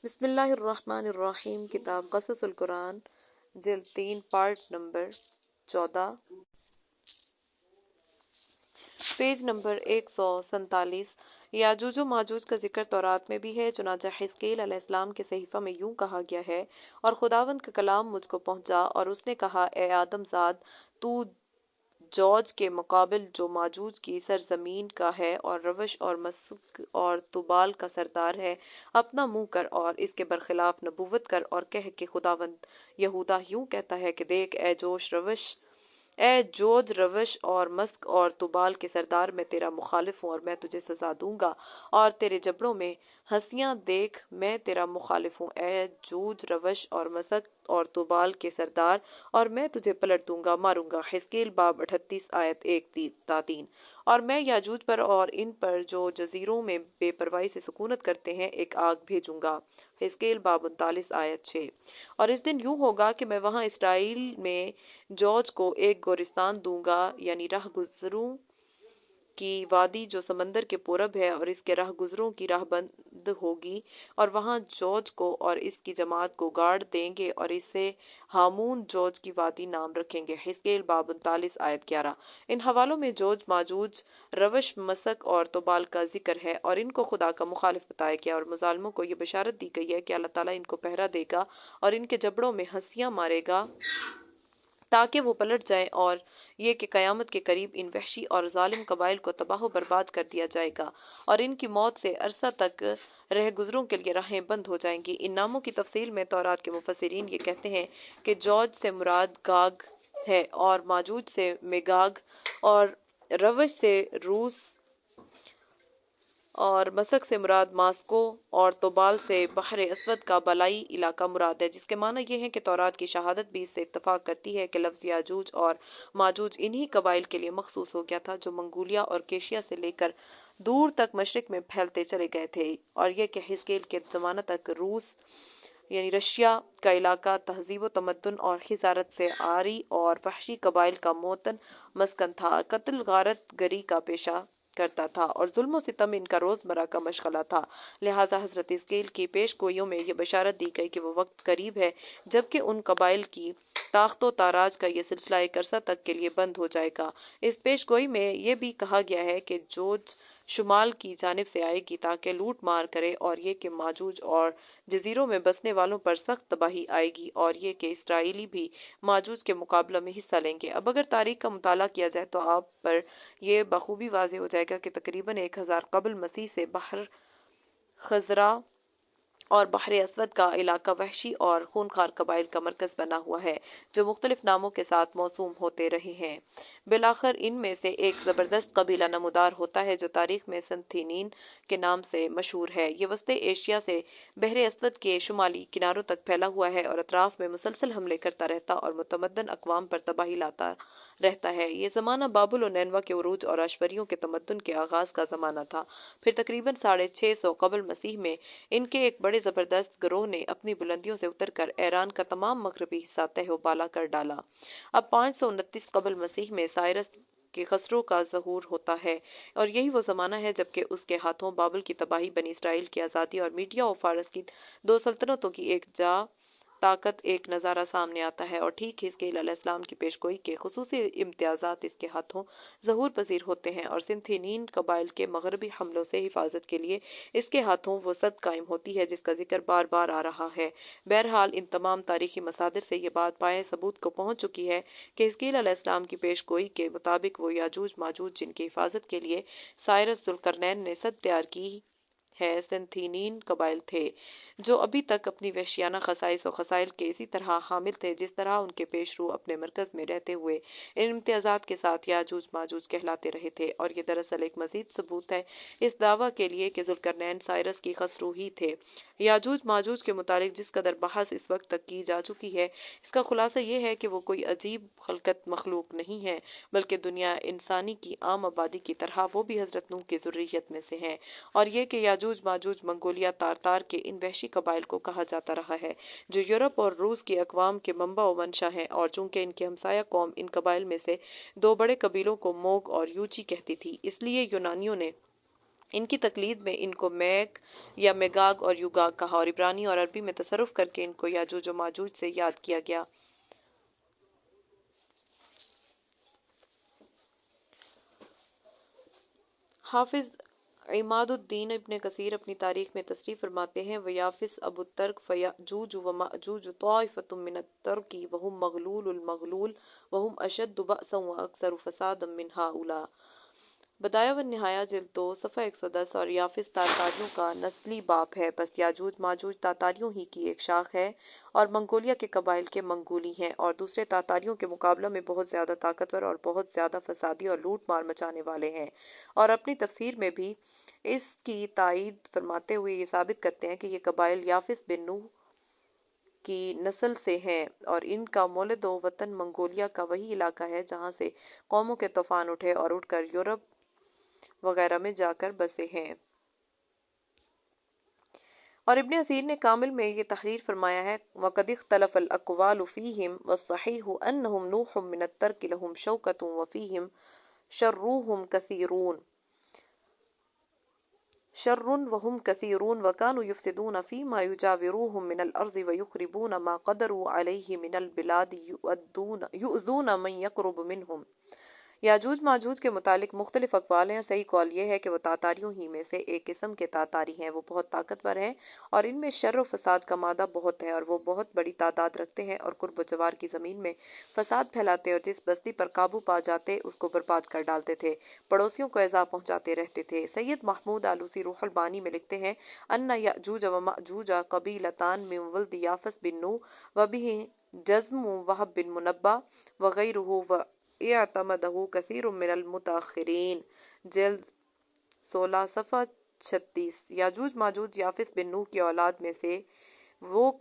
بسم اللہ الرحمن الرحیم۔ کتاب قصص القرآن، جلد 3، پارٹ نمبر 14، پیج نمبر 147۔ یاجوج و ماجوج کا ذکر تورات میں بھی ہے، چنانچہ حزقیل علیہ السلام کے صحیفہ میں یوں کہا گیا ہے، اور خداوند کا کلام مجھ کو پہنچا اور اس نے کہا، اے آدم زاد، تو جوج کے مقابل جو ماجوج کی سرزمین کا ہے اور روش اور مسک اور تبال کا سردار ہے، اپنا منہ کر اور اس کے برخلاف نبوت کر اور کہہ کہ خداوند یہودا یوں کہتا ہے کہ دیکھ اے جوج روش اور مسک اور تبال کے سردار، میں تیرا مخالف ہوں اور میں تجھے سزا دوں گا، اور تیرے جبڑوں میں ہنسیاں دیکھ میں تیرا مخالف ہوں، اے جوج روش اور مسک اور تبال کے سردار، اور میں تجھے پلٹ دوں گا، ماروں گا۔ حزقیل باب 38 آیت 1 تا 3۔ اور میں یاجوج پر اور ان پر جو جزیروں میں بے پرواہی سے سکونت کرتے ہیں ایک آگ بھیجوں گا۔ حزقیل باب 39 آیت 6۔ اور اس دن یوں ہوگا کہ میں وہاں اسرائیل میں جوج کو ایک گورستان دوں گا، یعنی راہ گزروں کی وادی جو سمندر کے پورب ہے، اور اس کے راہ گزروں کی راہ بند ہوگی، اور وہاں جوج کو اور اس کی جماعت کو گاڑ دیں گے اور اسے ہامون جوج کی وادی نام رکھیں گے۔ حزقیل باب 39 آیت 11۔ ان حوالوں میں جوج، ماجوج، روش، مسک اور تبال کا ذکر ہے، اور ان کو خدا کا مخالف بتایا گیا، اور مظالموں کو یہ بشارت دی گئی ہے کہ اللہ تعالیٰ ان کو پہرا دے گا اور ان کے جبڑوں میں ہنسیاں مارے گا تاکہ وہ پلٹ جائیں، اور یہ کہ قیامت کے قریب ان وحشی اور ظالم قبائل کو تباہ و برباد کر دیا جائے گا، اور ان کی موت سے عرصہ تک رہ گزروں کے لیے راہیں بند ہو جائیں گی۔ ان ناموں کی تفصیل میں تورات کے مفسرین یہ کہتے ہیں کہ جوج سے مراد گاگ ہے، اور ماجوج سے میگاگ، اور روش سے روس، اور مسک سے مراد ماسکو، اور توبال سے بحر اسود کا بالائی علاقہ مراد ہے، جس کے معنی یہ ہیں کہ تورات کی شہادت بھی اس سے اتفاق کرتی ہے کہ لفظ یاجوج اور ماجوج انہی قبائل کے لیے مخصوص ہو گیا تھا جو منگولیا اور کیشیا سے لے کر دور تک مشرق میں پھیلتے چلے گئے تھے، اور یہ کہ حزقیل کے زمانہ تک روس یعنی رشیا کا علاقہ تہذیب و تمدن اور حضارت سے عاری اور وحشی قبائل کا موطن مسکن تھا، قتل غارت گری کا پیشہ کرتا تھا، اور ظلم و ستم ان کا روزمرہ کا مشغلہ تھا۔ لہٰذا حضرت حزقیل کی پیش گوئیوں میں یہ بشارت دی گئی کہ وہ وقت قریب ہے جبکہ ان قبائل کی تاخت و تاراج کا یہ سلسلہ ایک عرصہ تک کے لیے بند ہو جائے گا۔ اس پیش گوئی میں یہ بھی کہا گیا ہے کہ جوج شمال کی جانب سے آئے گی تاکہ لوٹ مار کرے، اور یہ کہ ماجوج اور جزیروں میں بسنے والوں پر سخت تباہی آئے گی، اور یہ کہ اسرائیلی بھی ماجوج کے مقابلہ میں حصہ لیں گے۔ اب اگر تاریخ کا مطالعہ کیا جائے تو آپ پر یہ بخوبی واضح ہو جائے گا کہ تقریباً 1000 قبل مسیح سے بحر خزرہ اور بحر اسود کا علاقہ وحشی اور خونخوار قبائل کا مرکز بنا ہوا ہے جو مختلف ناموں کے ساتھ موسوم ہوتے رہے ہیں۔ بالآخر ان میں سے ایک زبردست قبیلہ نمودار ہوتا ہے جو تاریخ میں سنتھینین کے نام سے مشہور ہے۔ یہ وسطی ایشیا سے بحر اسود کے شمالی کناروں تک پھیلا ہوا ہے اور اطراف میں مسلسل حملے کرتا رہتا اور متمدن اقوام پر تباہی لاتا رہتا ہے۔ یہ زمانہ بابل و نینوا کے عروج اور اشوریوں کے تمدن کے آغاز کا زمانہ تھا۔ پھر تقریباً 650 قبل مسیح میں ان کے ایک بڑے زبردست گروہ نے اپنی بلندیوں سے اتر کر ایران کا تمام مغربی حصہ تہہ و بالا کر ڈالا۔ اب 529 قبل مسیح میں سائرس کے خسرو کا ظہور ہوتا ہے، اور یہی وہ زمانہ ہے جبکہ اس کے ہاتھوں بابل کی تباہی، بنی اسرائیل کی آزادی اور میڈیا و فارس کی دو سلطنتوں کی ایک جا طاقت ایک نظارہ سامنے آتا ہے، اور ٹھیک حزقیل علیہ السلام کی پیش گوئی کے خصوصی امتیازات اس کے ہاتھوں ظہور پذیر ہوتے ہیں، اور سنتھینین قبائل کے مغربی حملوں سے حفاظت کے لیے اس کے ہاتھوں وہ صد قائم ہوتی ہے جس کا ذکر بار بار آ رہا ہے۔ بہرحال ان تمام تاریخی مصادر سے یہ بات پائے ثبوت کو پہنچ چکی ہے کہ حزقیل علیہ السلام کی پیش گوئی کے مطابق وہ یاجوج ماجوج جن کی حفاظت کے لیے سائرس ذوالقرنین نے سد تیار کی ہے سنتھینین قبائل تھے، جو ابھی تک اپنی وحشیانہ خصائص و خصائل کے اسی طرح حامل تھے جس طرح ان کے پیش رو اپنے مرکز میں رہتے ہوئے ان امتیازات کے ساتھ یاجوج ماجوج کہلاتے رہے تھے۔ اور یہ دراصل ایک مزید ثبوت ہے اس دعویٰ کے لیے کہ ذوالقرنین سائرس کی خسرو ہی تھے۔ یاجوج ماجوج کے متعلق جس قدر بحث اس وقت تک کی جا چکی ہے، اس کا خلاصہ یہ ہے کہ وہ کوئی عجیب خلقت مخلوق نہیں ہے، بلکہ دنیا انسانی کی عام آبادی کی طرح وہ بھی حضرت نوح کی ذریت میں سے ہیں، اور یہ کہ یاجوج ماجوج منگولیا تارتار کے ان وحشی قبائل کو کہا جاتا رہا ہے جو یورپ اور روس کی اقوام کے منبع و منشا ہیں، اور چونکہ ان کے ہمسایہ قوم ان قبائل میں سے دو بڑے قبیلوں کو موگ اور یوچی کہتی تھی، اس لیے یونانیوں نے ان کی تقلید میں ان کو میگ یا میگاگ اور یوگاگ کہا اور عبرانی اور عربی میں تصرف کر کے ان کو یاجوج و ماجوج سے یاد کیا گیا۔ حافظ عماد الدین ابن کثیر اپنی تاریخ میں تصریح فرماتے ہیں ویافس ابو الترک فیاجوج و ماجوج طائفۃ من الترک وهم مغلول المغلول وهم اشد بأسا واکثر فسادا من هؤلاء۔ بدایہ و نہایہ جلد 2 صفحہ 110۔ اور یافس تاتاریوں کا نسلی باپ ہے، بس یاجوج ماجوج تاتاریوں ہی کی ایک شاخ ہے اور منگولیا کے قبائل کے منگولی ہیں اور دوسرے تاتاریوں کے مقابلہ میں بہت زیادہ طاقتور اور بہت زیادہ فسادی اور لوٹ مار مچانے والے ہیں۔ اور اپنی تفسیر میں بھی اس کی تائید فرماتے ہوئے یہ ثابت کرتے ہیں کہ یہ قبائل یافس بن نوح کی نسل سے ہیں اور ان کا مولد و وطن منگولیا کا وہی علاقہ ہے جہاں سے قوموں کے طوفان اٹھے اور اٹھ کر یورپ وغیرہ میں جا کر بسے ہیں۔ اور ابن اثیر نے کامل میں یہ تحریر فرمایا ہے وَقَدِ اخْتَلَفَ الْأَقْوَالُ فِيهِمْ وَالصَّحِيحُ أَنَّهُمْ نُوحٌ مِّنَ التَّرْكِ لَهُمْ شَوْكَةٌ وَفِيهِمْ شَرٌّ وَهُمْ كَثِيرُونَ وَكَانُوا يُفْسِدُونَ فِيمَا يُجَاوِرُوهُم مِّنَ الْأَرْضِ وَيُخْرِبُونَ مَا قَدَرُوا عَلَيْهِ مِنَ الْبِلَادِ يُؤْذُونَ مَن يَقْرُبُ مِنْهُمْ۔ یاجوج ماجوج کے متعلق مختلف اقوال ہیں اور صحیح قول یہ ہے کہ وہ تاتاریوں ہی میں سے ایک قسم کے تاتاری ہیں۔ وہ بہت طاقتور ہیں اور ان میں شر و فساد کا مادہ بہت ہے اور وہ بہت بڑی تعداد رکھتے ہیں اور قرب و جوار کی زمین میں فساد پھیلاتے اور جس بستی پر قابو پا جاتے اس کو برباد کر ڈالتے تھے، پڑوسیوں کو ایذا پہنچاتے رہتے تھے۔ سید محمود آلوسی روح البانی میں لکھتے ہیں ان یاجوج و ماجوج قبیلتان من ولد یافس بن نوح وبہ جزم وہب بن منبہ وغیرہ اعتمدہ کثیر من المتاخرین۔ جلد 16 صفحہ 36۔ یاجوج ماجوج یافس بن نوح کی اولاد میں سے وہ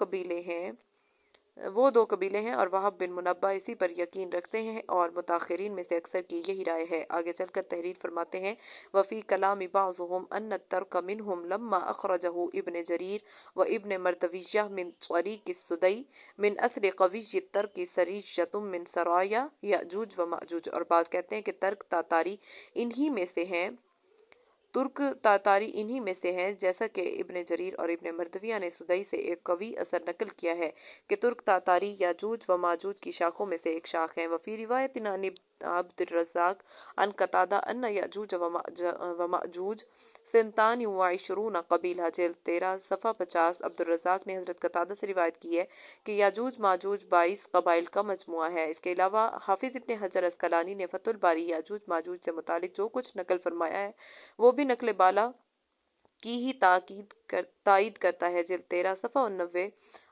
دو قبیلے ہیں اور وہب بن منبہ اسی پر یقین رکھتے ہیں اور متاخرین میں سے اکثر کی یہی رائے ہے۔ آگے چل کر تحریر فرماتے ہیں وفی کلام بعضهم ان الترک منهم لما اخرجہ ابن جریر و ابن مردویہ من طریق السدی من اثر قوی الترک سریجۃ من سرایا یاجوج و ماجوج۔ اور بعض کہتے ہیں کہ ترک تاتاری انہی میں سے ہیں، ترک تاتاری انہی میں سے ہیں، جیسا کہ ابن جریر اور ابن مردویہ نے سدئی سے ایک قوی اثر نقل کیا ہے کہ ترک تاتاری یاجوج و ماجوج کی شاخوں میں سے ایک شاخ ہیں۔ وفی روایت عن عبد الرزاق عن قتادہ ان یاجوج و ماجوج سنتان وعشرون قبیلہ۔ جلد 13 صفحہ 50۔ عبد الرزاق نے حضرت قتادہ سے روایت کی ہے کہ یاجوج ماجوج 22 قبائل کا مجموعہ ہے۔ اس کے علاوہ حافظ ابن حجر عسقلانی نے فتح الباری یاجوج ماجوج سے متعلق جو کچھ نقل فرمایا ہے وہ بھی نقل بالا کی ہی تائید کرتا ہے۔ جلد 13 صفحہ 89۔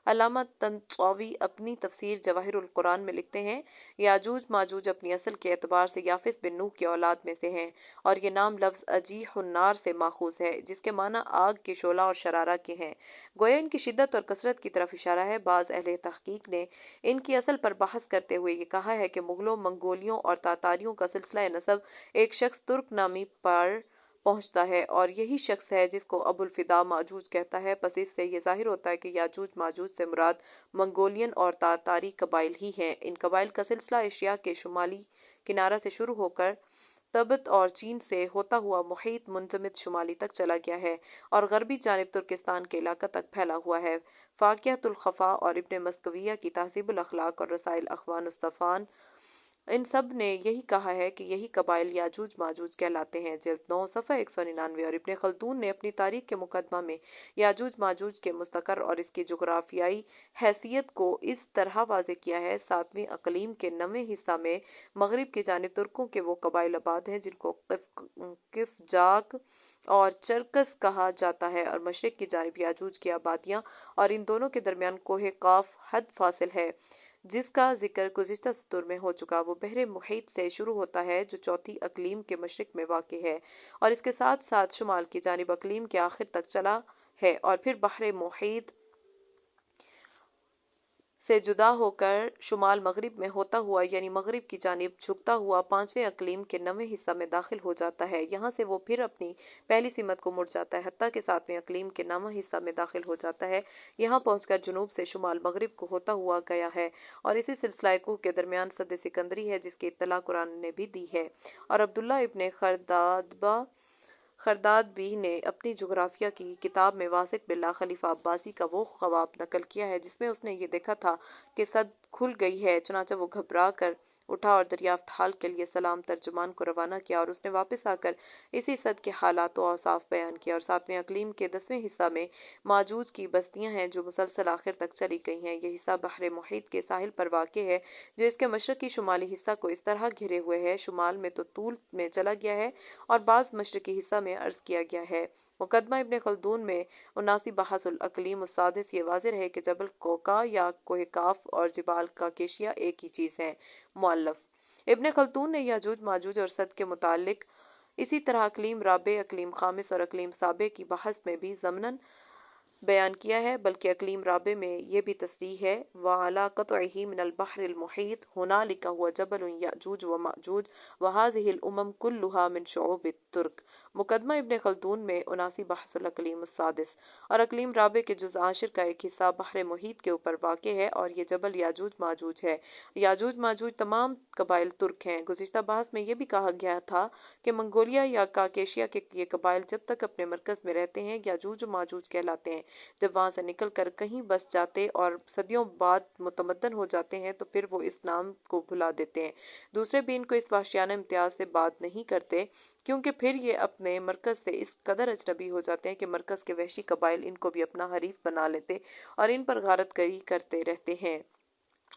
علامہ طنطاوی اپنی تفسیر جواہر القرآن میں لکھتے ہیں یاجوج ماجوج اپنی اصل کے اعتبار سے یافس بن نوح کی اولاد میں سے ہیں اور یہ نام لفظ اجیح النار سے ماخوذ ہے جس کے معنی آگ کے شعلہ اور شرارہ کے ہیں، گویا ان کی شدت اور کثرت کی طرف اشارہ ہے۔ بعض اہل تحقیق نے ان کی اصل پر بحث کرتے ہوئے یہ کہا ہے کہ مغلوں، منگولیوں اور تاتاریوں کا سلسلہ نسب ایک شخص ترک نامی پر پہنچتا ہے اور یہی شخص ہے جس کو ابو الفدا ماجوج کہتا ہے۔ پس اس سے یہ ظاہر ہوتا ہے کہ یاجوج ماجوج سے مراد منگولین اور تاتاری قبائل ہی ہیں۔ ان قبائل کا سلسلہ ایشیا کے شمالی کنارہ سے شروع ہو کر تبت اور چین سے ہوتا ہوا محیط منجمد شمالی تک چلا گیا ہے اور غربی جانب ترکستان کے علاقہ تک پھیلا ہوا ہے۔ فاقیہ الخفا اور ابن مسکویہ کی تہذیب الاخلاق اور رسائل اخوان الصفان ان سب نے یہی کہا ہے کہ یہی قبائل یاجوج ماجوج کہلاتے ہیں۔ جلد 9 صفحہ 199۔ اور ابن خلدون نے اپنی تاریخ کے مقدمہ میں یاجوج ماجوج کے مستقر اور اس کی جغرافیائی حیثیت کو اس طرح واضح کیا ہے 7ویں اقلیم کے 9ویں حصہ میں مغرب کی جانب ترکوں کے وہ قبائل آباد ہیں جن کو قفجاق اور چرکس کہا جاتا ہے اور مشرق کی جانب یاجوج کی آبادیاں اور ان دونوں کے درمیان کوہ قاف حد فاصل ہے جس کا ذکر گزشتہ سطور میں ہو چکا۔ وہ بحر محیط سے شروع ہوتا ہے جو چوتھی اقلیم کے مشرق میں واقع ہے اور اس کے ساتھ ساتھ شمال کی جانب اقلیم کے آخر تک چلا ہے اور پھر بحر محیط سے جدا ہو کر شمال مغرب میں ہوتا ہوا یعنی مغرب کی جانب جھکتا ہوا 5ویں اقلیم کے 9ویں حصہ میں داخل ہو جاتا ہے۔ یہاں سے وہ پھر اپنی پہلی سمت کو مڑ جاتا ہے حتیٰ کہ 7ویں اقلیم کے 9واں حصہ میں داخل ہو جاتا ہے۔ یہاں پہنچ کر جنوب سے شمال مغرب کو ہوتا ہوا گیا ہے اور اسی سلسلہ کوہ کے درمیان سد سکندری ہے جس کی اطلاع قرآن نے بھی دی ہے۔ اور عبداللہ ابن خردادبہ خرداد بی نے اپنی جغرافیہ کی کتاب میں واثق باللہ خلیفہ عباسی کا وہ خواب نقل کیا ہے جس میں اس نے یہ دیکھا تھا کہ سد کھل گئی ہے، چنانچہ وہ گھبرا کر اٹھا اور دریافت حال کے لیے سلام ترجمان کو روانہ کیا، اور اس نے واپس آ کر اسی سد کے حالات و اوصاف بیان کیا، اور 7ویں اقلیم کے 10ویں حصہ میں ماجوج کی بستیاں ہیں جو مسلسل آخر تک چلی گئی ہیں۔ یہ حصہ بحر محیط کے ساحل پر واقع ہے جو اس کے مشرقی شمالی حصہ کو اس طرح گھیرے ہوئے ہے، شمال میں تو طول میں چلا گیا ہے اور بعض مشرقی حصہ میں عرض کیا گیا ہے۔ مقدمہ ابن خلدون میں 79 بحث الاقلیم السادس یہ واضح ہے کہ جبل کوکا یا کوہ کاف اور جبال کاکیشیا ایک ہی چیز ہیں۔ مؤلف ابن خلدون نے یاجوج ماجوج اور سد کے متعلق اسی طرح اقلیم رابع، اقلیم خامس اور اقلیم سابع کی بحث میں بھی ضمناً بیان کیا ہے، بلکہ اقلیم رابع میں یہ بھی تصریح ہے وَعَلَى قَطْعِهِ مِنَ الْبَحْرِ الْمُحِيطِ هُنَالِكَ هُوَ جَبَلٌ يَأْجُوجُ وَمَأْجُوجُ وَهَٰذِهِ الْأُمَمُ كُلُّهَا مِنْ شُعُوبِ التُّرْك۔ مقدمہ ابن خلدون میں 79 بحث الاقلیم السادس اور اقلیم رابع کے جز عاشر کا ایک حصہ بحر محیط کے اوپر واقع ہے اور یہ جبل یاجوج ماجوج ہے۔ یاجوج ماجوج تمام قبائل ترک ہیں۔ گزشتہ بحث میں یہ بھی کہا گیا تھا کہ منگولیا یا کاکیشیا کے یہ قبائل جب تک اپنے مرکز میں رہتے ہیں یاجوج و ماجوج کہلاتے ہیں، جب وہاں سے نکل کر کہیں بس جاتے اور صدیوں بعد متمدن ہو جاتے ہیں تو پھر وہ اس نام کو بھلا دیتے ہیں۔ دوسرے بھی ان کو اس وحشیانہ امتیاز سے بات نہیں کرتے کیونکہ پھر یہ اپنے مرکز سے اس قدر اجنبی ہو جاتے ہیں کہ مرکز کے وحشی قبائل ان کو بھی اپنا حریف بنا لیتے اور ان پر غارت گری کرتے رہتے ہیں،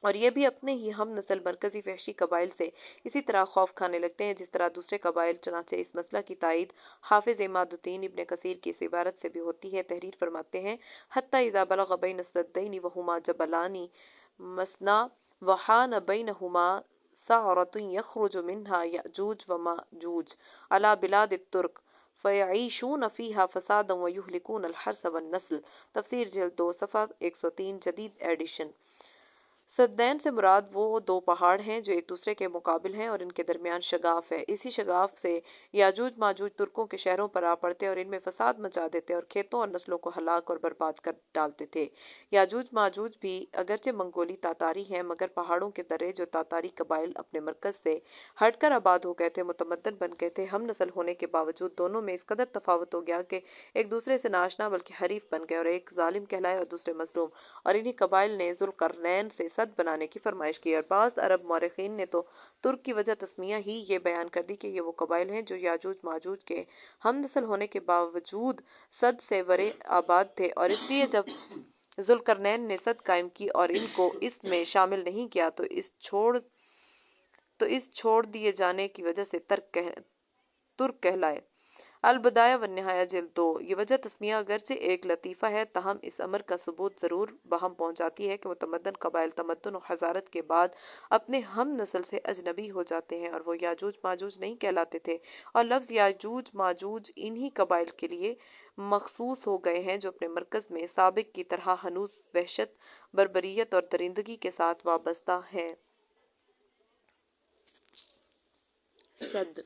اور یہ بھی اپنے ہی ہم نسل مرکزی وحشی قبائل سے اسی طرح خوف کھانے لگتے ہیں جس طرح دوسرے قبائل۔ چنانچہ اس مسئلہ کی تائید حافظ عماد الدین ابن کثیر کی اس عبارت سے بھی ہوتی ہے۔ تحریر فرماتے ہیں حتی اذا بلغ بین السدین وہما جبلان مسنا وحان بینہما ثغرۃ یخرج منہا یأجوج وماجوج علی بلاد الترک فیعیشون فیہا فسادا ویہلکون الحرث والنسل۔ تفسیر جلد 2 صفحہ 103 جدید ایڈیشن۔ سدین سے مراد وہ دو پہاڑ ہیں جو ایک دوسرے کے مقابل ہیں اور ان کے درمیان شگاف ہے۔ اسی شگاف سے یاجوج ماجوج ترکوں کے شہروں پر آ پڑتے اور ان میں فساد مچا دیتے اور کھیتوں اور نسلوں کو ہلاک اور برباد کر ڈالتے تھے۔ یاجوج ماجوج بھی اگرچہ منگولی تاتاری ہیں مگر پہاڑوں کے درے جو تاتاری قبائل اپنے مرکز سے ہٹ کر آباد ہو گئے تھے، متمدن بن گئے تھے، ہم نسل ہونے کے باوجود دونوں میں اس قدر تفاوت ہو گیا کہ ایک دوسرے سے ناشنا بلکہ حریف بن گئے، اور ایک ظالم کہلائے اور دوسرے مظلوم، اور انہی قبائل نے ذوالقرنین سے سد بنانے کی فرمائش کی۔ اور بعض عرب مورخین نے تو ترک کی وجہ تسمیہ ہی یہ بیان کر دی کہ یہ وہ قبائل ہیں جو یاجوج ماجوج کے ہم نسل ہونے کے باوجود سد سے ورے آباد تھے، اور اس لیے جب ذوالقرنین نے سد قائم کی اور ان کو اس میں شامل نہیں کیا تو اس چھوڑ دیے جانے کی وجہ سے ترک کہلائے۔ البدایہ والنہایہ جلد 2۔ یہ وجہ تسمیہ اگرچہ ایک لطیفہ ہے تاہم اس امر کا ثبوت ضرور بہم پہنچاتی ہے کہ متمدن قبائل تمدن و حضارت کے بعد اپنے ہم نسل سے اجنبی ہو جاتے ہیں اور وہ یاجوج ماجوج نہیں کہلاتے تھے، اور لفظ یاجوج ماجوج انہی قبائل کے لیے مخصوص ہو گئے ہیں جو اپنے مرکز میں سابق کی طرح ہنوز وحشت، بربریت اور درندگی کے ساتھ وابستہ ہیں۔ سد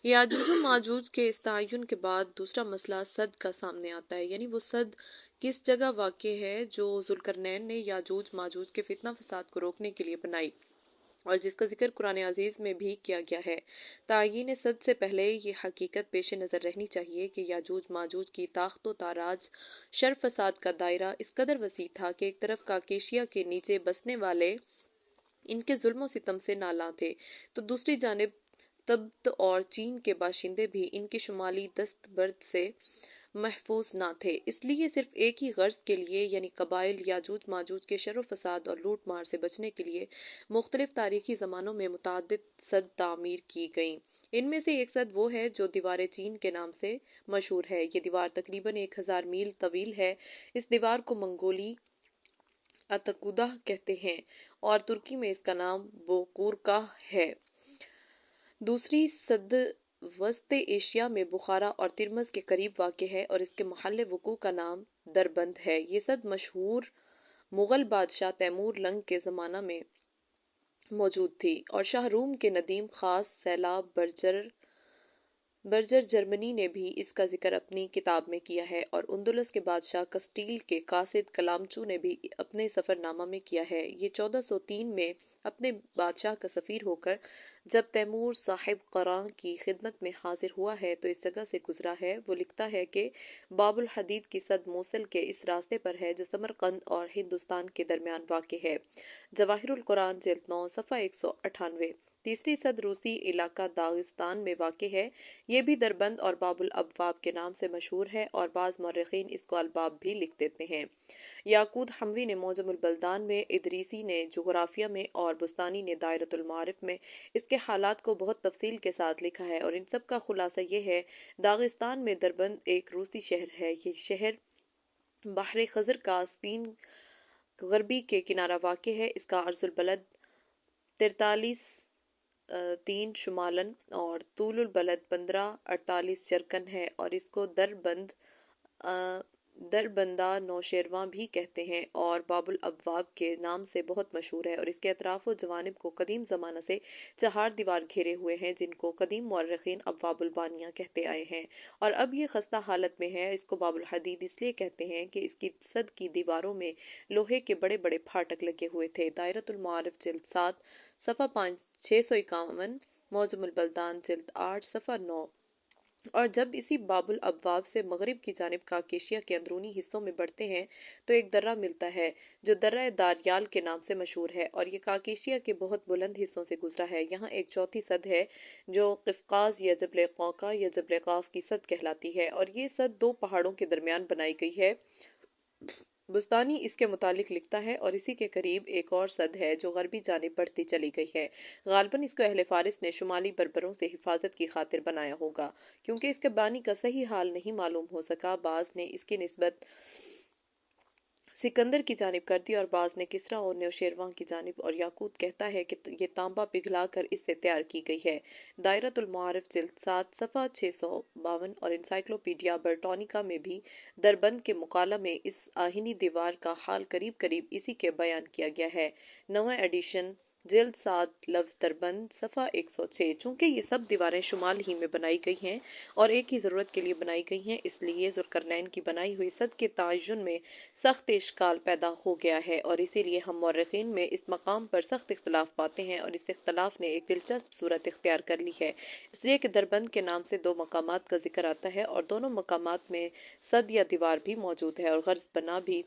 یاجوج و ماجوج کے اس تعین کے بعد دوسرا مسئلہ سد کا سامنے آتا ہے، یعنی وہ سد کس جگہ واقع ہے جو ذوالقرنین نے یاجوج ماجوج کے فتنہ فساد کو روکنے کے لیے بنائی اور جس کا ذکر قرآن عزیز میں بھی کیا گیا ہے۔ تعین سد سے پہلے یہ حقیقت پیش نظر رہنی چاہیے کہ یاجوج ماجوج کی طاقت و تاراج، شر فساد کا دائرہ اس قدر وسیع تھا کہ ایک طرف کاکیشیا کے نیچے بسنے والے ان کے ظلم و ستم سے نالاں تھے تو دوسری جانب تبت اور چین کے باشندے بھی ان کی شمالی دست برد سے محفوظ نہ تھے۔ اس لیے صرف ایک ہی غرض کے لیے یعنی قبائل یاجوج ماجوج کے شر و فساد اور لوٹ مار سے بچنے کے لیے مختلف تاریخی زمانوں میں متعدد سد تعمیر کی گئیں۔ ان میں سے ایک سد وہ ہے جو دیوار چین کے نام سے مشہور ہے۔ یہ دیوار تقریباً 1000 میل طویل ہے۔ اس دیوار کو منگولی اتکودہ کہتے ہیں اور ترکی میں اس کا نام بوکورکاہ ہے۔ دوسری سد وسط ایشیا میں بخارا اور ترمز کے قریب واقع ہے اور اس کے محل وقوع کا نام دربند ہے۔ یہ سد مشہور مغل بادشاہ تیمور لنگ کے زمانہ میں موجود تھی اور شاہ روم کے ندیم خاص سیلاب برجر برجر جرمنی نے بھی اس کا ذکر اپنی کتاب میں کیا ہے، اور اندلس کے بادشاہ کسٹیل کے قاصد کلامچو نے بھی اپنے سفر نامہ میں کیا ہے۔ یہ 1403 میں اپنے بادشاہ کا سفیر ہو کر جب تیمور صاحب قراں کی خدمت میں حاضر ہوا ہے تو اس جگہ سے گزرا ہے۔ وہ لکھتا ہے کہ باب الحدید کی سد موصل کے اس راستے پر ہے جو سمرقند اور ہندوستان کے درمیان واقع ہے۔ جواہر القرآن جلد 9 صفحہ 198۔ تیسری سد روسی علاقہ داغستان میں واقع ہے۔ یہ بھی دربند اور باب الابواب کے نام سے مشہور ہے، اور بعض مورخین اس کو الباب بھی لکھ دیتے ہیں۔ یاقوت حموی نے معجم البلدان میں، ادریسی نے جغرافیہ میں اور بستانی نے دائرۃ المعارف میں اس کے حالات کو بہت تفصیل کے ساتھ لکھا ہے، اور ان سب کا خلاصہ یہ ہے: داغستان میں دربند ایک روسی شہر ہے۔ یہ شہر بحر خزر کا اسپین غربی کے کنارہ واقع ہے۔ اس کا عرض البلد 43.3 شمالاً اور طول البلد 15.48 شرقاً ہے، اور اس کو دربندہ نوشیروان بھی کہتے ہیں، اور باب الابواب کے نام سے بہت مشہور ہے، اور اس کے اطراف و جوانب کو قدیم زمانہ سے چہار دیوار گھیرے ہوئے ہیں جن کو قدیم مورخین ابواب البانیہ کہتے آئے ہیں، اور اب یہ خستہ حالت میں ہے۔ اس کو باب الحدید اس لیے کہتے ہیں کہ اس کی سد کی دیواروں میں لوہے کے بڑے بڑے پھاٹک لگے ہوئے تھے۔ دائرۃ المعارف جلد 7 صفحہ 651، معجم البلدان جلد 8 صفحہ 9۔ اور جب اسی باب الابواب سے مغرب کی جانب کاکیشیا کے اندرونی حصوں میں بڑھتے ہیں تو ایک درہ ملتا ہے جو درہ داریال کے نام سے مشہور ہے، اور یہ کاکیشیا کے بہت بلند حصوں سے گزرا ہے۔ یہاں ایک چوتھی سد ہے جو قفقاز یا جبل قوقا یا جبل قاف کی سد کہلاتی ہے، اور یہ سد دو پہاڑوں کے درمیان بنائی گئی ہے۔ بستانی اس کے متعلق لکھتا ہے، اور اسی کے قریب ایک اور سد ہے جو غربی جانب بڑھتی چلی گئی ہے۔ غالباً اس کو اہل فارس نے شمالی بربروں سے حفاظت کی خاطر بنایا ہوگا، کیونکہ اس کے بانی کا صحیح حال نہیں معلوم ہو سکا۔ بعض نے اس کی نسبت سکندر کی جانب کر دی اور بعض نے کسریٰ اور نوشیروان کی جانب، اور یاقوت کہتا ہے کہ یہ تانبا پگھلا کر اس سے تیار کی گئی ہے۔ دائرۃ المعارف جلد 7 صفحہ 652 اور انسائکلوپیڈیا برٹانیکا میں بھی دربند کے مقالہ میں اس آہنی دیوار کا حال قریب قریب اسی کے بیان کیا گیا ہے۔ نواں ایڈیشن جلد 7 لفظ دربند صفحہ 106۔ چونکہ یہ سب دیواریں شمال ہی میں بنائی گئی ہیں اور ایک ہی ضرورت کے لیے بنائی گئی ہیں، اس لیے ذوالقرنین کی بنائی ہوئی سد کے تعین میں سخت اشکال پیدا ہو گیا ہے، اور اسی لیے ہم مورخین میں اس مقام پر سخت اختلاف پاتے ہیں، اور اس اختلاف نے ایک دلچسپ صورت اختیار کر لی ہے، اس لیے کہ دربند کے نام سے دو مقامات کا ذکر آتا ہے اور دونوں مقامات میں سد یا دیوار بھی موجود ہے اور غرض بنا بھی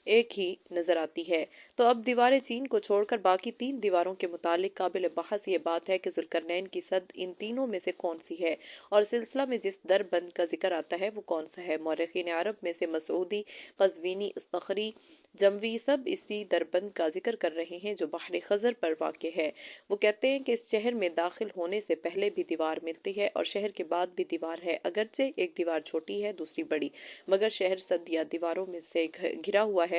ایک ہی نظر آتی ہے۔ تو اب دیوار چین کو چھوڑ کر باقی تین دیواروں کے متعلق قابل بحث یہ بات ہے کہ ذوالقرنین کی سد ان تینوں میں سے کون سی ہے، اور سلسلہ میں جس دربند کا ذکر آتا ہے وہ کون سا ہے۔ مورخین عرب میں سے مسعودی، قزوینی، اصطخری، جموی سب اسی دربند کا ذکر کر رہے ہیں جو بحر خزر پر واقع ہے۔ وہ کہتے ہیں کہ اس شہر میں داخل ہونے سے پہلے بھی دیوار ملتی ہے اور شہر کے بعد بھی دیوار ہے، اگرچہ ایک دیوار چھوٹی ہے دوسری بڑی، مگر شہر سد یا دیواروں میں سے گھرا ہوا ہے،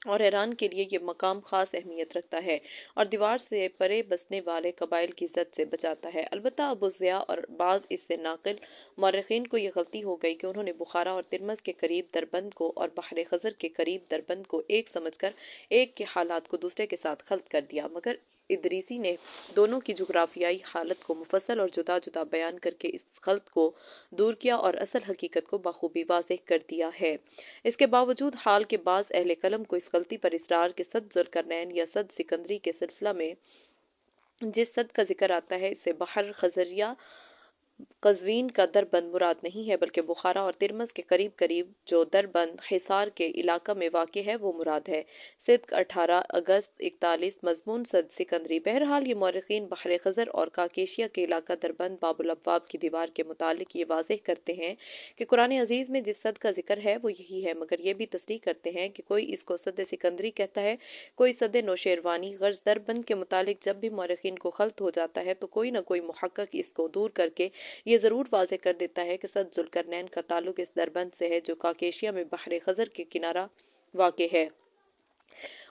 اور ایران کے لیے یہ مقام خاص اہمیت رکھتا ہے اور دیوار سے پرے بسنے والے قبائل کی زد سے بچاتا ہے۔ البتہ ابو ضیاء اور بعض اس سے ناقل مورخین کو یہ غلطی ہو گئی کہ انہوں نے بخارا اور ترمذ کے قریب دربند کو اور بحر خزر کے قریب دربند کو ایک سمجھ کر ایک کے حالات کو دوسرے کے ساتھ خلط کر دیا، مگر ادریسی نے دونوں کی جغرافیائی حالت کو مفصل اور جدا جدا بیان کر کے اس خلط کو دور کیا اور اصل حقیقت کو بخوبی واضح کر دیا ہے۔ اس کے باوجود حال کے بعض اہل قلم کو اس غلطی پر اصرار کہ سد ذوالقرنین یا سد سکندری کے سلسلہ میں جس سد کا ذکر آتا ہے اس سے بحر خزریا قزوین کا دربند مراد نہیں ہے، بلکہ بخارا اور ترمذ کے قریب قریب جو دربند حصار کے علاقہ میں واقع ہے وہ مراد ہے۔ صدق 18 اگست 41 مضمون سد سکندری۔ بہرحال یہ مورخین بحر خزر اور کاکیشیا کے علاقہ دربند باب الابواب کی دیوار کے متعلق یہ واضح کرتے ہیں کہ قرآن عزیز میں جس سد کا ذکر ہے وہ یہی ہے، مگر یہ بھی تصریح کرتے ہیں کہ کوئی اس کو سد سکندری کہتا ہے، کوئی سد نوشیروانی۔ غرض دربند کے متعلق جب بھی مورخین کو خلط ہو جاتا ہے تو کوئی نہ کوئی محقق اس کو دور کر کے یہ ضرور واضح کر دیتا ہے کہ سد ذوالقرنین کا تعلق اس دربند سے ہے جو کاکیشیا میں بحر خزر کے کنارہ واقع ہے۔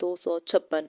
256।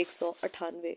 198।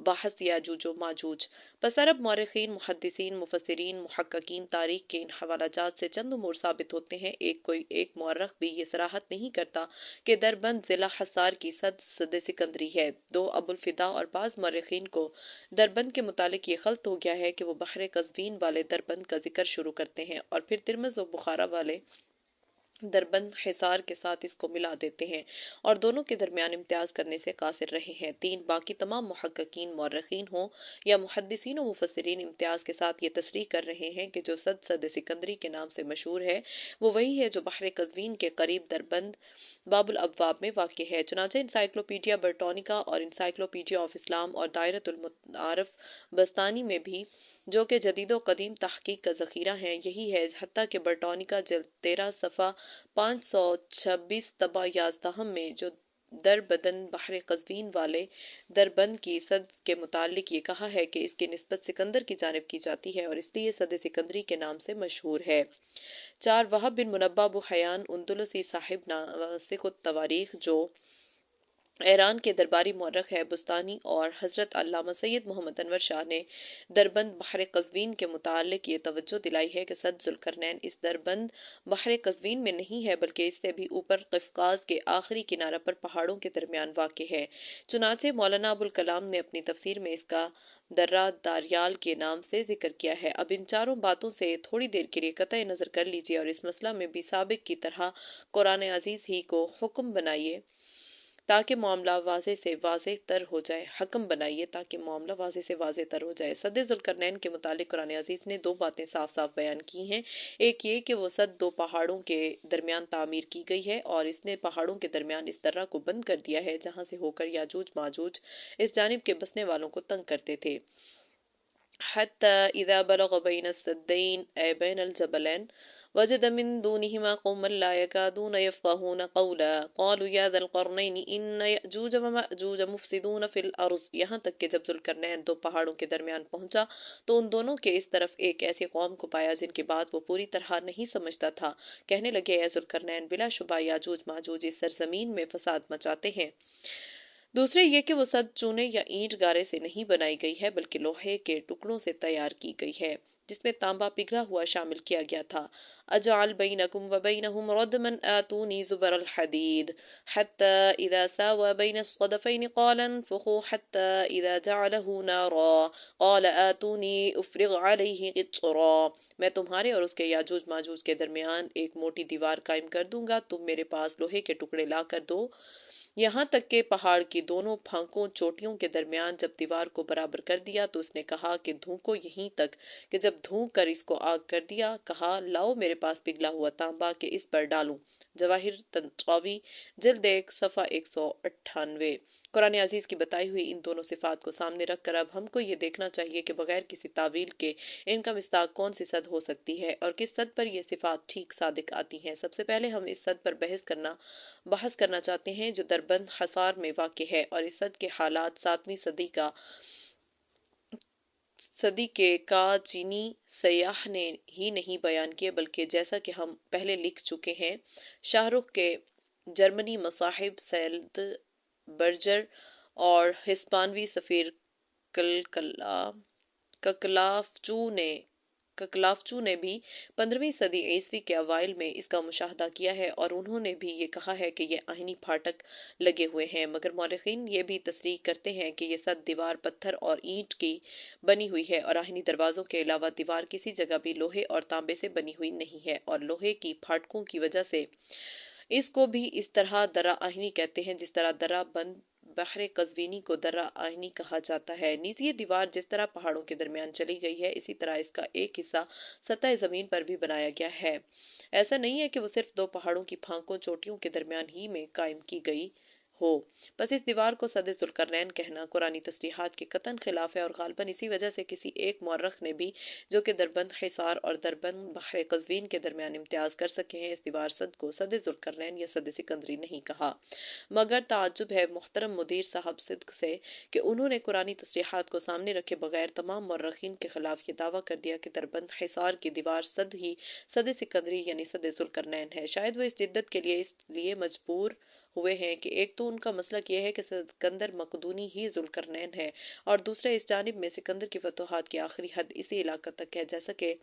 بحث یاجوج و ماجوج۔ بس عرب مورخین، محدثین، مفسرین، محققین تاریخ کے ان حوالہ جات سے چند امور ثابت ہوتے ہیں۔ کوئی ایک مورخ بھی یہ صراحت نہیں کرتا کہ دربند ضلع حصار کی سد سد سکندری ہے۔ دو ابوالفدا اور بعض مورخین کو دربند کے متعلق یہ خلط ہو گیا ہے کہ وہ بحر قزوین والے دربند کا ذکر شروع کرتے ہیں اور پھر ترمذ و بخارا والے دربند حصار کے ساتھ اس کو ملا دیتے ہیں اور دونوں کے درمیان امتیاز کرنے سے قاصر رہے ہیں۔ باقی تمام محققین، مورخین ہوں یا محدثین و مفسرین امتیاز کے ساتھ یہ تصریح کر رہے ہیں کہ جو سد سد سکندری کے نام سے مشہور ہے وہ وہی ہے جو بحر قزوین کے قریب دربند باب الابواب میں واقع ہے۔ چنانچہ انسائکلوپیڈیا برٹانیکا اور انسائکلوپیڈیا آف اسلام اور دائرۃ المعارف بستانی میں بھی، جو کہ جدید و قدیم تحقیق کا ذخیرہ ہیں، یہی ہے، حتیٰ کہ برٹانیکا جلد 13 صفحہ 526 طبع 11 میں جو دربدن بحر قزوین والے دربند کی سد کے متعلق یہ کہا ہے کہ اس کی نسبت سکندر کی جانب کی جاتی ہے اور اس لیے سد سکندری کے نام سے مشہور ہے۔ 4 وہب بن منبہ ابو حیان اندلسی صاحب ناسخ التواریخ، جو ایران کے درباری مورخ ہے، بستانی اور حضرت علامہ سید محمد انور شاہ نے دربند بحر قزوین کے متعلق یہ توجہ دلائی ہے کہ سد ذوالقرنین اس دربند بحر قزوین میں نہیں ہے بلکہ اس سے بھی اوپر قفقاز کے آخری کنارہ پر پہاڑوں کے درمیان واقع ہے۔ چنانچہ مولانا ابوالکلام نے اپنی تفسیر میں اس کا درہ داریال کے نام سے ذکر کیا ہے۔ اب ان چاروں باتوں سے تھوڑی دیر کے لیے قطع نظر کر لیجئے اور اس مسئلہ میں بھی سابق کی طرح قرآن عزیز ہی کو حکم بنائیے تاکہ معاملہ واضح سے واضح تر ہو جائے۔ تر ہو جائے۔ سد ذوالقرنین کے متعلق قرآن عزیز نے 2 باتیں صاف صاف بیان کی ہیں۔ ایک یہ کہ وہ سد 2 پہاڑوں کے درمیان تعمیر کی گئی ہے اور اس نے پہاڑوں کے درمیان اس درہ کو بند کر دیا ہے جہاں سے ہو کر یاجوج ماجوج اس جانب کے بسنے والوں کو تنگ کرتے تھے۔ حتی اذا بلغ بین السدین اے بین الجبلین وجد من دونہما قوما لا يكادون يفقهون قولا قالوا يا ذا القرنين ان یأجوج ومأجوج مفسدون فی الارض، یہاں تک کہ جب ذوالقرنین 2 پہاڑوں کے درمیان پہنچا تو ان دونوں کے اس طرف ایک ایسی قوم کو پایا جن کی بات وہ پوری طرح نہیں سمجھتا تھا۔ کہنے لگے، اے ذوالقرنین، بلا شبہ یاجوج ماجوج اس سرزمین میں فساد مچاتے ہیں۔ دوسرے یہ کہ وہ سد چونے یا اینٹ گارے سے نہیں بنائی گئی ہے بلکہ لوہے کے ٹکڑوں سے تیار کی گئی ہے جس میں تانبا پگھلا ہوا شامل کیا گیا تھا۔ اجعل بینکم وبینہم ردما آتونی زبر الحدید حتی اذا ساوى بین الصدفین قال انفخوا حتی اذا جعلہ نارا قال آتونی افرغ علیہ قطرا۔ میں تمہارے اور اس کے یاجوج ماجوج کے درمیان ایک موٹی دیوار قائم کر دوں گا، تم میرے پاس لوہے کے ٹکڑے لا کر دو۔ یہاں تک کہ پہاڑ کی دونوں پھانکوں چوٹیوں کے درمیان جب دیوار کو برابر کر دیا تو اس نے کہا کہ دھونکو، یہیں تک کہ جب دھونک کر اس کو آگ کر دیا کہا لاؤ میرے پاس پگھلا ہوا تانبا کہ اس پر ڈالوں۔ جواہر طنطاوی جلد 1 صفحہ 198۔ قرآن عزیز کی بتائی ہوئی ان دونوں صفات کو سامنے رکھ کر اب ہم کو یہ دیکھنا چاہیے کہ بغیر کسی تعویل کے ان کا مصداق کون سی سد ہو سکتی ہے اور کس سد پر یہ صفات ٹھیک صادق آتی ہیں۔ سب سے پہلے ہم اس سد پر بحث کرنا چاہتے ہیں جو دربند حصار میں واقع ہے اور اس سد کے حالات 7ویں صدی کے کا چینی سیاح نے ہی نہیں بیان کیے بلکہ جیسا کہ ہم پہلے لکھ چکے ہیں شاہ رخ کے جرمنی مصاحب سیلد برجر اور ہسپانوی سفیر ککلافچو نے بھی 15ویں صدی عیسوی کے اوائل میں اس کا مشاہدہ کیا ہے اور انہوں نے بھی یہ کہا ہے کہ یہ آہنی پھاٹک لگے ہوئے ہیں، مگر مورخین یہ بھی تصریح کرتے ہیں کہ یہ سد دیوار پتھر اور اینٹ کی بنی ہوئی ہے اور آہنی دروازوں کے علاوہ دیوار کسی جگہ بھی لوہے اور تانبے سے بنی ہوئی نہیں ہے اور لوہے کی پھاٹکوں کی وجہ سے اس کو بھی اس طرح درہ آہنی کہتے ہیں جس طرح درہ بند بحر قزوینی کو درہ آہنی کہا جاتا ہے۔ نیز یہ دیوار جس طرح پہاڑوں کے درمیان چلی گئی ہے اسی طرح اس کا ایک حصہ سطح زمین پر بھی بنایا گیا ہے۔ ایسا نہیں ہے کہ وہ صرف 2 پہاڑوں کی پھانکوں چوٹیوں کے درمیان ہی میں قائم کی گئی ہو۔ بس اس دیوار کو سد ذوالقرنین کہنا قرآنی تصریحات کے قطعاً خلاف ہے اور غالباً اسی وجہ سے کسی ایک مورخ نے بھی جو کہ دربند حصار اور دربند بحر قزوین کے درمیان امتیاز کر سکے ہیں اس دیوار سد کو سد ذوالقرنین یا سد سکندری نہیں کہا۔ مگر تعجب ہے محترم مدیر صاحب صدق سے کہ انہوں نے قرآنی تصریحات کو سامنے رکھے بغیر تمام مورخین کے خلاف یہ دعویٰ کر دیا کہ دربند حصار کی دیوار سد سکندری یعنی سد ذوالقرنین ہے۔ شاید وہ اس جدت کے لیے اس لیے مجبور ہوئے ہیں کہ ایک تو ان کا مسلک یہ ہے کہ سکندر مقدونی ہی ذوالقرنین ہے، اور دوسرا اس جانب میں سکندر کی فتوحات کی آخری حد اسی علاقہ تک ہے، جیسا کہ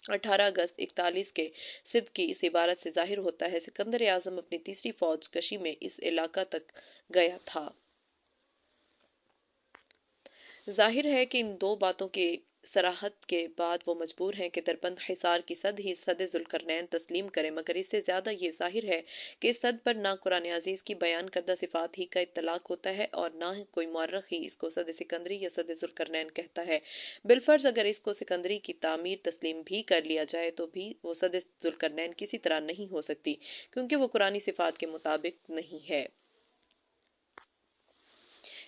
18 اگست 41 کے سدھ کی اس عبارت سے ظاہر ہوتا ہے۔ سکندر اعظم اپنی تیسری فوج کشی میں اس علاقہ تک گیا تھا۔ ظاہر ہے کہ ان دو باتوں کی صراحت کے بعد وہ مجبور ہیں کہ دربند حصار کی سد ہی سد ذوالقرنین تسلیم کریں، مگر اس سے زیادہ یہ ظاہر ہے کہ اس سد پر نہ قرآن عزیز کی بیان کردہ صفات ہی کا اطلاق ہوتا ہے اور نہ کوئی مورخ ہی اس کو سد سکندری یا سد ذوالقرنین کہتا ہے۔ بالفرض اگر اس کو سکندری کی تعمیر تسلیم بھی کر لیا جائے تو بھی وہ سد ذوالقرنین کسی طرح نہیں ہو سکتی، کیونکہ وہ قرآنی صفات کے مطابق نہیں ہے۔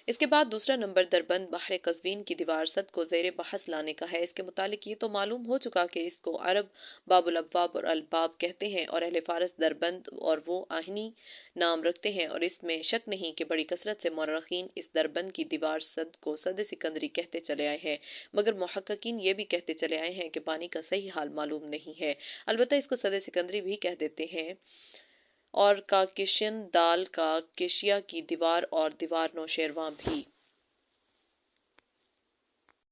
اس کے بعد دوسرا نمبر دربند بحر قزوین کی دیوار سد کو زیر بحث لانے کا ہے۔ اس کے متعلق یہ تو معلوم ہو چکا کہ اس کو عرب باب الابواب اور الباب کہتے ہیں اور اہل فارس دربند اور وہ آہنی نام رکھتے ہیں، اور اس میں شک نہیں کہ بڑی کثرت سے مورخین اس دربند کی دیوار سد کو سد سکندری کہتے چلے آئے ہیں، مگر محققین یہ بھی کہتے چلے آئے ہیں کہ بانی کا صحیح حال معلوم نہیں ہے۔ البتہ اس کو سد سکندری بھی کہہ دیتے ہیں، اور کاکشین دال کا کیشیا کی دیوار اور دیوار نوشیروان بھی۔